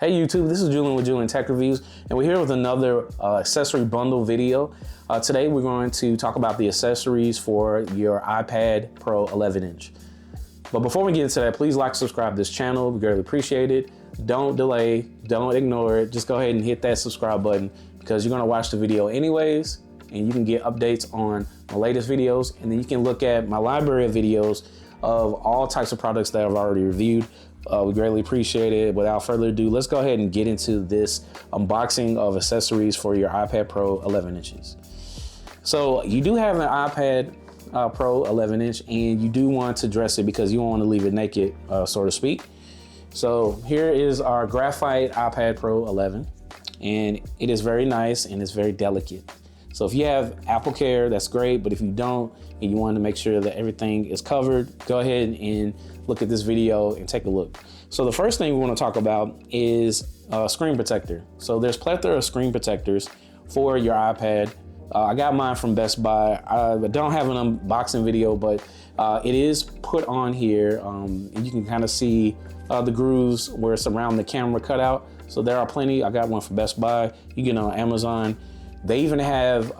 Hey YouTube, this is Juleon with Juleon Tech Reviews, and we're here with another accessory bundle video. Today we're going to talk about the accessories for your iPad Pro 11-inch. But before we get into that, please like, subscribe to this channel. We greatly appreciate it. Don't delay, don't ignore it. Just go ahead and hit that subscribe button because you're going to watch the video anyways, and you can get updates on my latest videos, and then you can look at my library of videos of all types of products that I've already reviewed. We greatly appreciate it. Without further ado, let's go ahead and get into this unboxing of accessories for your iPad Pro 11 inches. So you do have an iPad Pro 11-inch, and you do want to dress it because you don't want to leave it naked, so to speak. So here is our graphite iPad Pro 11, and it is very nice and it's very delicate. So if you have Apple Care, that's great, but if you don't and you want to make sure that everything is covered, go ahead and look at this video and take a look. So the first thing we want to talk about is a screen protector. So there's plethora of screen protectors for your iPad. I got mine from Best Buy. I don't have an unboxing video, but it is put on here. And you can kind of see the grooves where it's around the camera cutout. So there are plenty. I got one from Best Buy. You get it on Amazon. They even have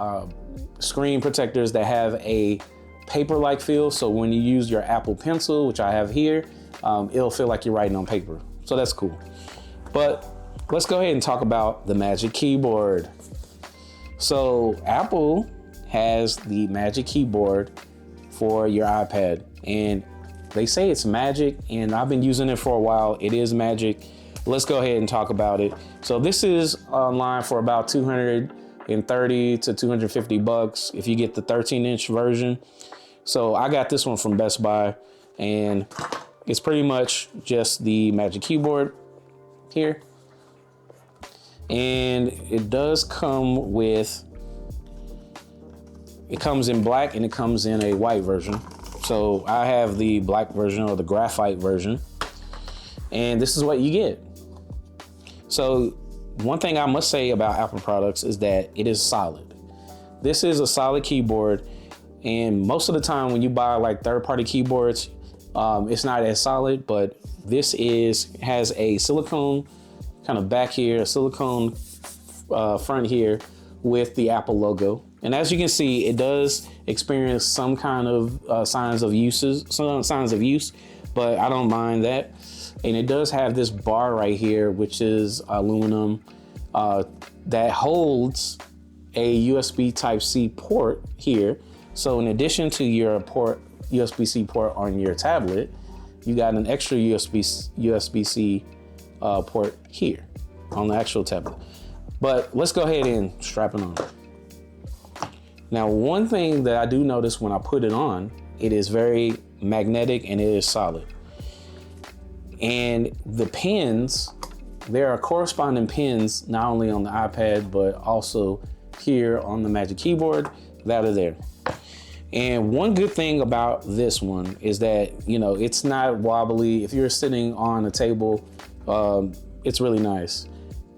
screen protectors that have a paper-like feel. So when you use your Apple Pencil, which I have here, it'll feel like you're writing on paper. So that's cool. But let's go ahead and talk about the Magic Keyboard. So Apple has the Magic Keyboard for your iPad, and they say it's magic, and I've been using it for a while. It is magic. Let's go ahead and talk about it. So this is online for about $230 to $250 if you get the 13-inch version. So I got this one from Best Buy, and it's pretty much just the Magic Keyboard here. And it does come with, it comes in black and it comes in a white version. So I have the black version, or the graphite version, and this is what you get. So one thing I must say about Apple products is that it is solid. This is a solid keyboard, and most of the time when you buy like third-party keyboards, it's not as solid, but this has a silicone kind of back here, a silicone front here with the Apple logo. And as you can see, it does experience some kind of signs of use, but I don't mind that. And it does have this bar right here, which is aluminum, that holds a USB Type-C port here. So in addition to your USB-C port on your tablet, you got an extra USB-C port here on the actual tablet. But let's go ahead and strap it on. Now, one thing that I do notice when I put it on, it is very magnetic and it is solid. And the pins, there are corresponding pins not only on the iPad, but also here on the Magic Keyboard that are there. And one good thing about this one is that, you know, it's not wobbly. If you're sitting on a table, it's really nice.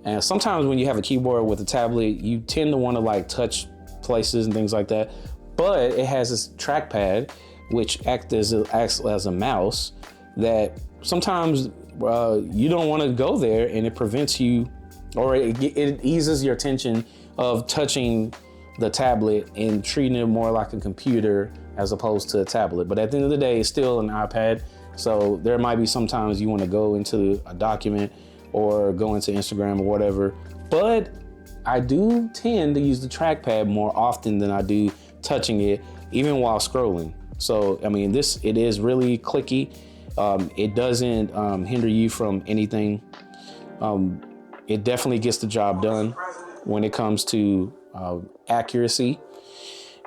And sometimes when you have a keyboard with a tablet, you tend to want to like touch places and things like that. But it has this trackpad, which acts as a mouse, that sometimes you don't want to go there, and it prevents you, or it eases your attention of touching the tablet and treating it more like a computer as opposed to a tablet. But at the end of the day, it's still an iPad. So there might be sometimes you want to go into a document or go into Instagram or whatever. But I do tend to use the trackpad more often than I do touching it, even while scrolling. So, I mean, it is really clicky. It doesn't hinder you from anything. It definitely gets the job done when it comes to accuracy.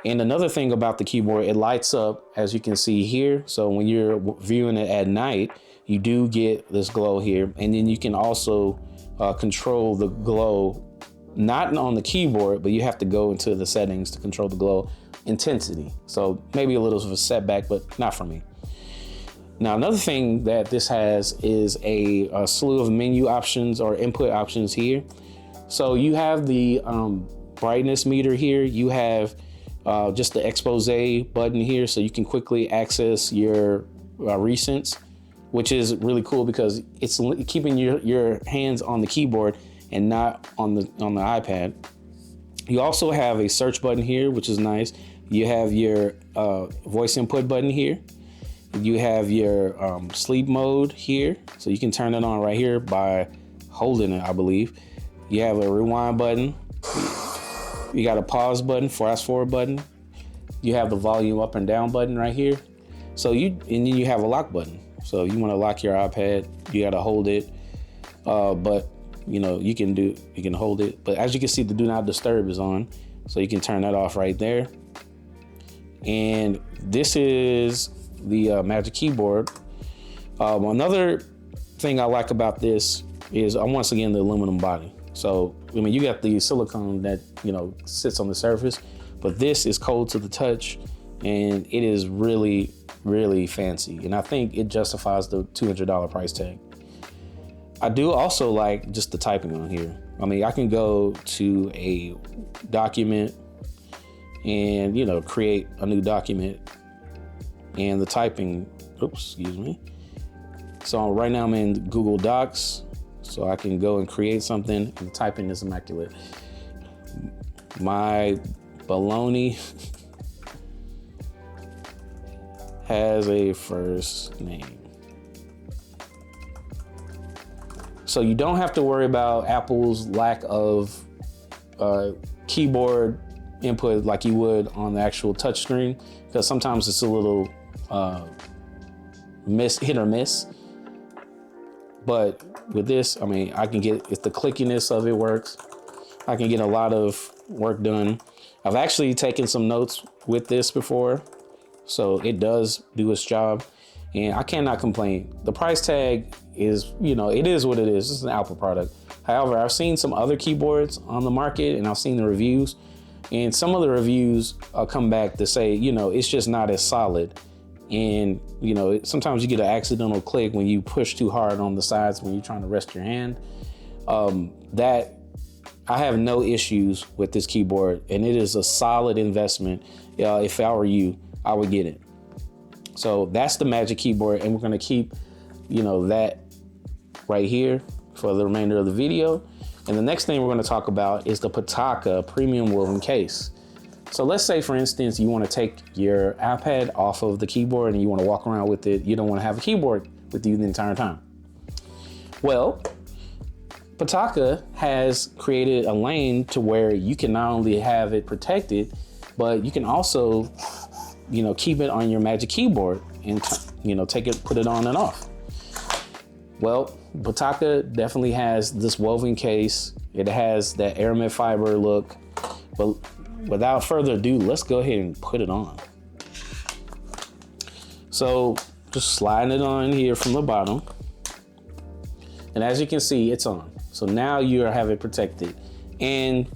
And another thing about the keyboard, it lights up, as you can see here. So when you're viewing it at night, you do get this glow here. And then you can also control the glow, not on the keyboard, but you have to go into the settings to control the glow intensity. So maybe a little of a setback, but not for me. Now, another thing that this has is a slew of menu options or input options here. So you have the brightness meter here. You have just the expose button here, so you can quickly access your recents. which is really cool because it's keeping your hands on the keyboard and not on the iPad. You also have a search button here, which is nice. You have your voice input button here. You have your sleep mode here, so you can turn it on right here by holding it, I believe. You have a rewind button. You got a pause button, fast forward button. You have the volume up and down button right here. And then you have a lock button. So if you want to lock your iPad, you got to hold it. But you can hold it. But as you can see, the do not disturb is on, so you can turn that off right there. And this is the Magic Keyboard. Another thing I like about this is once again the aluminum body. So you got the silicone that sits on the surface, but this is cold to the touch, and it is really, really fancy. And I think it justifies the $200 price tag. I do also like just the typing on here. I can go to a document and create a new document, and the typing, excuse me. So right now I'm in Google Docs, so I can go and create something, and the typing is immaculate. My baloney has a first name. So you don't have to worry about Apple's lack of keyboard input like you would on the actual touchscreen, because sometimes it's a little hit or miss. But with this, I can get, if the clickiness of it works, I can get a lot of work done. I've actually taken some notes with this before, so it does do its job, and I cannot complain. The price tag is, it is what it is. It's an Apple product. However, I've seen some other keyboards on the market, and I've seen the reviews, and some of the reviews come back to say, it's just not as solid. And, sometimes you get an accidental click when you push too hard on the sides when you're trying to rest your hand. That I have no issues with this keyboard, and it is a solid investment. If I were you, I would get it. So that's the Magic Keyboard, and we're gonna keep, that right here for the remainder of the video. And the next thing we're gonna talk about is the Pitaka premium woven case. So let's say, for instance, you wanna take your iPad off of the keyboard and you wanna walk around with it. You don't wanna have a keyboard with you the entire time. Well, Pitaka has created a lane to where you can not only have it protected, but you can also, keep it on your Magic Keyboard and, take it, put it on and off. Well, Pitaka definitely has this woven case. It has that aramid fiber look, but without further ado, let's go ahead and put it on. So just sliding it on here from the bottom. And as you can see, it's on. So now you have it protected. And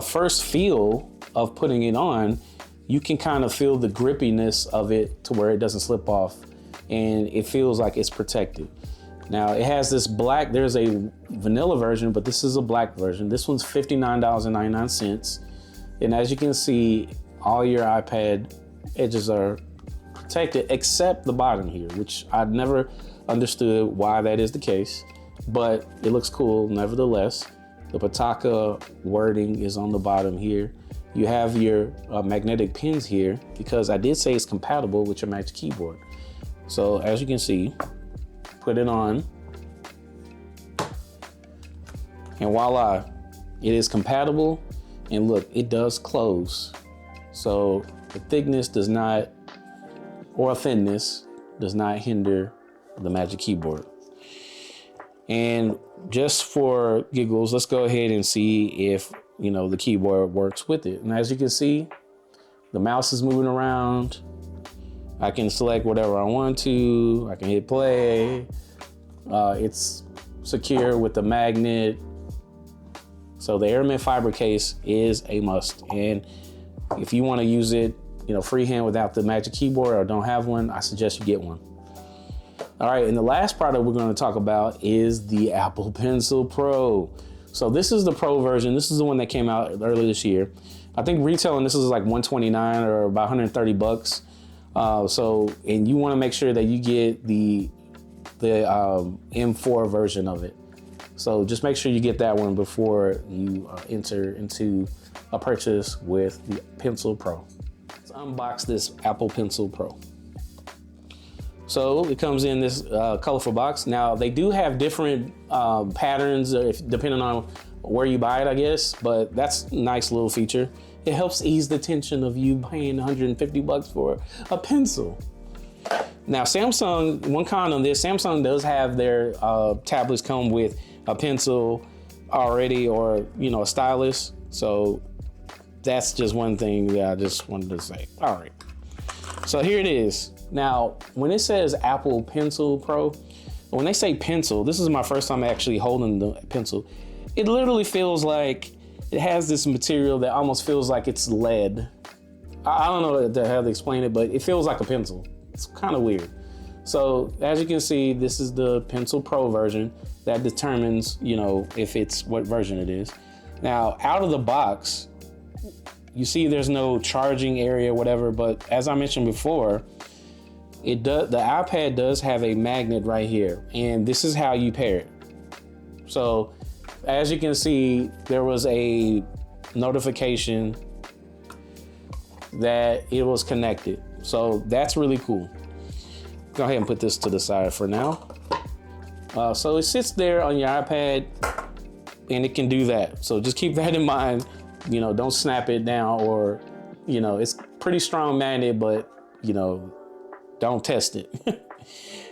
first feel of putting it on, you can kind of feel the grippiness of it to where it doesn't slip off, and it feels like it's protected. Now it has this black, there's a vanilla version, but this is a black version. This one's $59.99. And as you can see, all your iPad edges are protected except the bottom here, which I never understood why that is the case, but it looks cool nevertheless. The Pitaka wording is on the bottom here. You have your magnetic pins here, because I did say it's compatible with your Magic Keyboard. So as you can see, put it on, and voila, it is compatible. And look, it does close. So the thickness does not, or thinness does not hinder the Magic Keyboard. And just for giggles, let's go ahead and see if, the keyboard works with it. And as you can see, the mouse is moving around. I can select whatever I want to. I can hit play. It's secure with the magnet. So the aramid fiber case is a must. And if you want to use it, freehand without the Magic Keyboard or don't have one, I suggest you get one. All right, and the last product we're going to talk about is the Apple Pencil Pro. So this is the Pro version. This is the one that came out earlier this year. I think retailing this is like $129 or about 130 bucks. And you want to make sure that you get the the M4 version of it. So just make sure you get that one before you enter into a purchase with the Pencil Pro. Let's unbox this Apple Pencil Pro. So it comes in this colorful box. Now they do have different patterns depending on where you buy it, I guess, but that's a nice little feature. It helps ease the tension of you paying 150 bucks for a pencil. Now Samsung, one con on this, Samsung does have their tablets come with a pencil already, or a stylus. So that's just one thing that I just wanted to say. All right, so here it is. Now, when it says Apple Pencil Pro, when they say pencil, this is my first time actually holding the pencil. It literally feels like it has this material that almost feels like it's lead. I don't know how to explain it, but it feels like a pencil. It's kind of weird. So as you can see, this is the Pencil Pro version that determines, if it's what version it is. Now, out of the box, you see there's no charging area, whatever, but as I mentioned before, the iPad does have a magnet right here, and this is how you pair it. So as you can see, there was a notification that it was connected. So that's really cool. Go ahead and put this to the side for now. So it sits there on your iPad and it can do that. So just keep that in mind. Don't snap it down, or, it's pretty strong magnet, but, don't test it.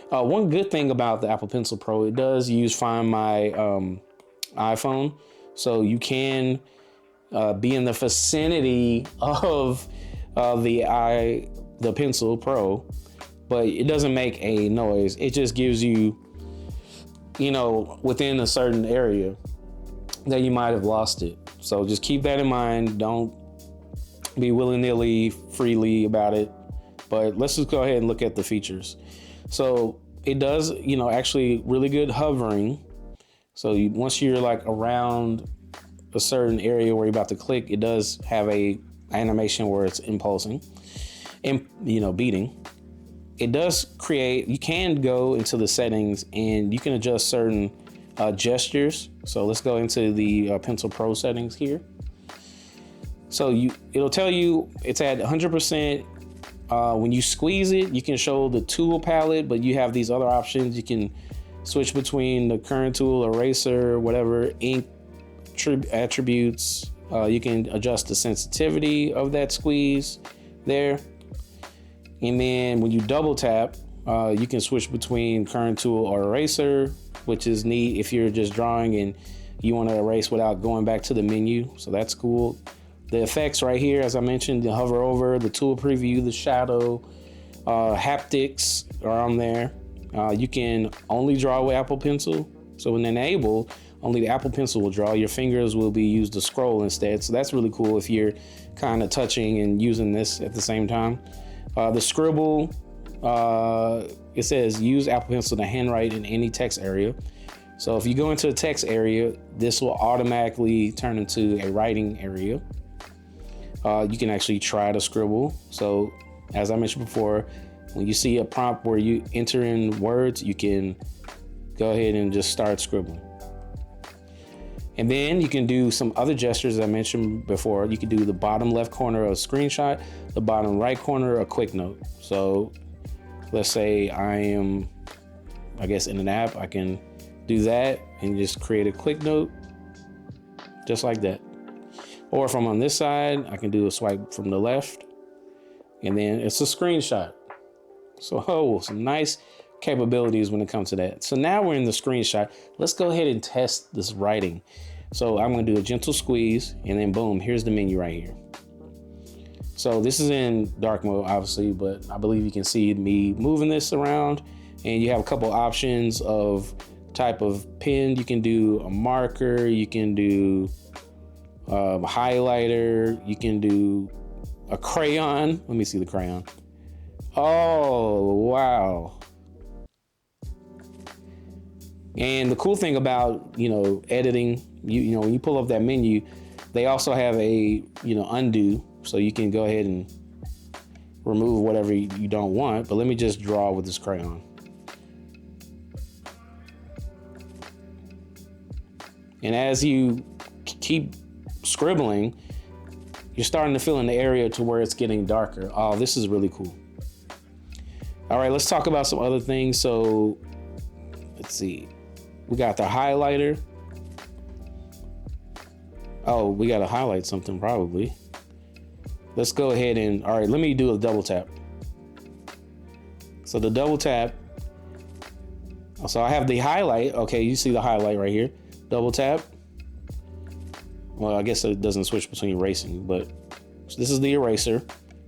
One good thing about the Apple Pencil Pro, it does use Find My iPhone. So you can be in the vicinity of the Pencil Pro, but it doesn't make a noise. It just gives you, within a certain area that you might have lost it. So just keep that in mind. Don't be willy-nilly, freely about it. But let's just go ahead and look at the features. So it does, actually really good hovering. So once you're like around a certain area where you're about to click, it does have a animation where it's impulsing and, beating. It does create, you can go into the settings and you can adjust certain gestures. So let's go into the Pencil Pro settings here. So it'll tell you it's at 100%. When you squeeze it, you can show the tool palette, but you have these other options. You can switch between the current tool, eraser, whatever, ink attributes. You can adjust the sensitivity of that squeeze there. And then when you double tap, you can switch between current tool or eraser, which is neat if you're just drawing and you want to erase without going back to the menu. So that's cool. The effects right here, as I mentioned, the hover over, the tool preview, the shadow, haptics are on there. You can only draw with Apple Pencil. So when enabled, only the Apple Pencil will draw. Your fingers will be used to scroll instead. So that's really cool if you're kind of touching and using this at the same time. The scribble, it says use Apple Pencil to handwrite in any text area. So if you go into a text area, this will automatically turn into a writing area. You can actually try to scribble. So as I mentioned before, when you see a prompt where you enter in words, you can go ahead and just start scribbling. And then you can do some other gestures I mentioned before. You can do the bottom left corner of a screenshot, the bottom right corner a quick note. So let's say I am, in an app, I can do that and just create a quick note just like that. Or if I'm on this side, I can do a swipe from the left and then it's a screenshot. So some nice capabilities when it comes to that. So now we're in the screenshot. Let's go ahead and test this writing. So I'm gonna do a gentle squeeze and then boom, here's the menu right here. So this is in dark mode, obviously, but I believe you can see me moving this around, and you have a couple options of type of pen. You can do a marker, you can do a highlighter, you can do a crayon. Let me see the crayon. Oh, wow. And the cool thing about, editing, when you pull up that menu, they also have a, undo. So you can go ahead and remove whatever you don't want. But let me just draw with this crayon. And as you keep scribbling, you're starting to fill in the area to where it's getting darker. Oh, this is really cool. All right, let's talk about some other things. So let's see. We got the highlighter. Oh, we got to highlight something probably. Let's go ahead and, all right, let me do a double tap. So the double tap. So I have the highlight. Okay, you see the highlight right here. Double tap. Well, I guess it doesn't switch between erasing, but this is the eraser.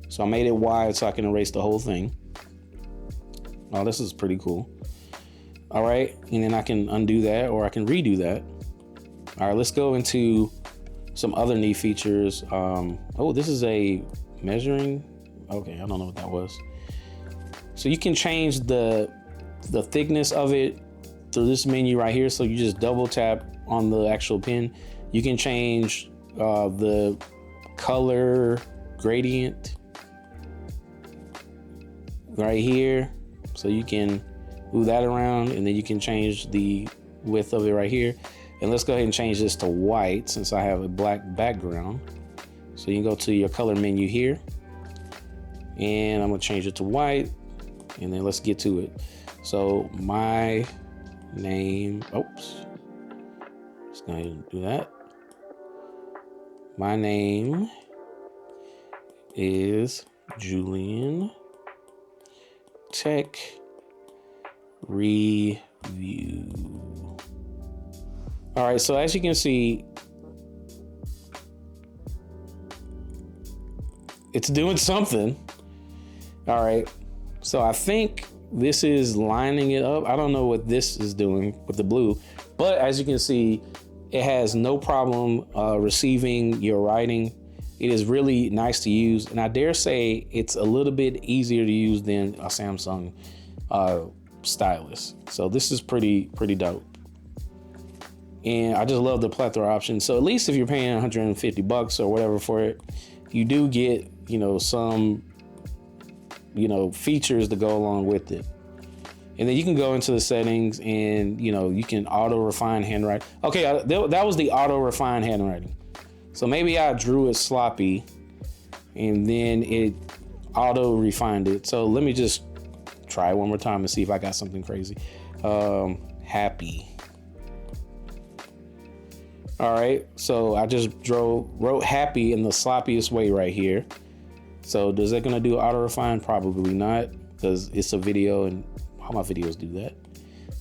So I made it wide so I can erase the whole thing. Oh, this is pretty cool. All right, and then I can undo that or I can redo that. All right, let's go into some other neat features. Oh, this is a measuring. Okay, I don't know what that was. So you can change the thickness of it through this menu right here. So you just double tap on the actual pen. You can change the color gradient right here. So you can move that around and then you can change the width of it right here. And let's go ahead and change this to white since I have a black background. So you can go to your color menu here and I'm gonna change it to white and then let's get to it. So my name, oops, just gonna do that. My name is Juleon Tech Review. All right, so as you can see, it's doing something. All right, so I think this is lining it up. I don't know what this is doing with the blue, but as you can see, it has no problem receiving your writing. It is really nice to use, and I dare say it's a little bit easier to use than a Samsung stylus. So this is pretty dope. And I just love the plethora option. So at least if you're paying 150 bucks or whatever for it, you do get, some, features to go along with it. And then you can go into the settings and, you can auto refine handwriting. Okay, that was the auto refine handwriting. So maybe I drew it sloppy and then it auto refined it. So let me just try it one more time and see if I got something crazy. Happy. All right, so I just wrote happy in the sloppiest way right here. So is that gonna do auto refine? Probably not, because it's a video and all my videos do that.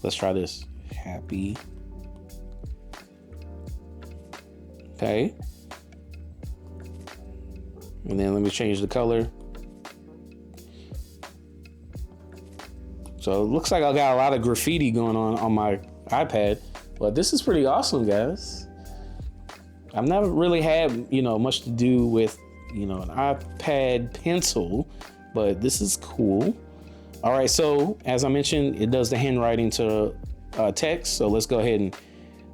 Let's try this. Happy. Okay. And then let me change the color. So it looks like I got a lot of graffiti going on my iPad, but this is pretty awesome, guys. I've never really had, much to do with, an iPad pencil, but this is cool. All right, so as I mentioned, it does the handwriting to text. So let's go ahead and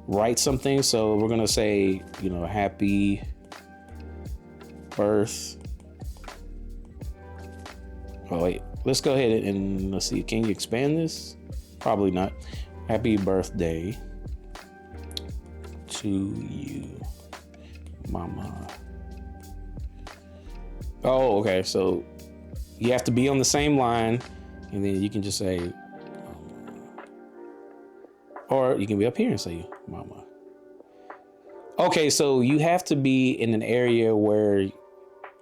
write something. So we're gonna say, happy birth. Oh wait, let's go ahead and let's see. Can you expand this? Probably not. Happy birthday to you, mama. Oh, okay. So you have to be on the same line, and then you can just say, or you can be up here and say, mama. Okay, so you have to be in an area where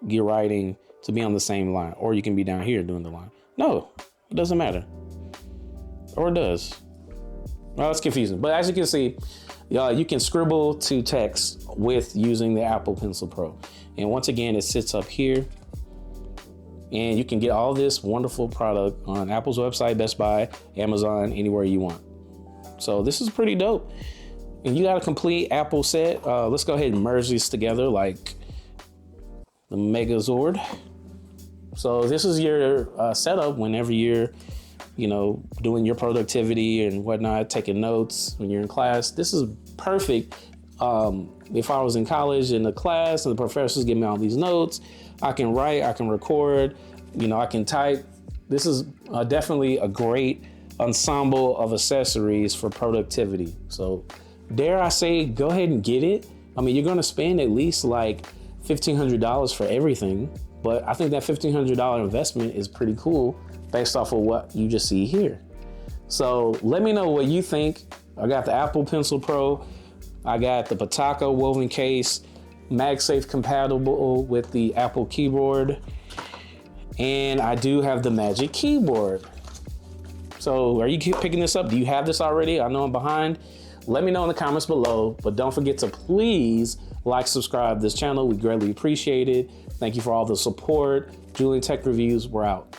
you're writing to be on the same line, or you can be down here doing the line. No, it doesn't matter. Or it does. Well, it's confusing. But as you can see, you can scribble to text with using the Apple Pencil Pro. And once again, it sits up here. And you can get all this wonderful product on Apple's website, Best Buy, Amazon, anywhere you want. So this is pretty dope. And you got a complete Apple set. Let's go ahead and merge these together like the Megazord. So this is your setup whenever you're, doing your productivity and whatnot, taking notes when you're in class. This is perfect. If I was in college in the class and the professors give me all these notes, I can write, I can record, I can type. This is definitely a great ensemble of accessories for productivity. So dare I say, go ahead and get it. I mean, you're gonna spend at least like $1,500 for everything, but I think that $1,500 investment is pretty cool based off of what you just see here. So let me know what you think. I got the Apple Pencil Pro, I got the Pitaka woven case, MagSafe compatible with the Apple keyboard, and I do have the Magic Keyboard. So are you picking this up? Do you have this already? I know I'm behind. Let me know in the comments below, but don't forget to please like, subscribe to this channel. We greatly appreciate it. Thank you for all the support. Juleon Tech Reviews, we're out.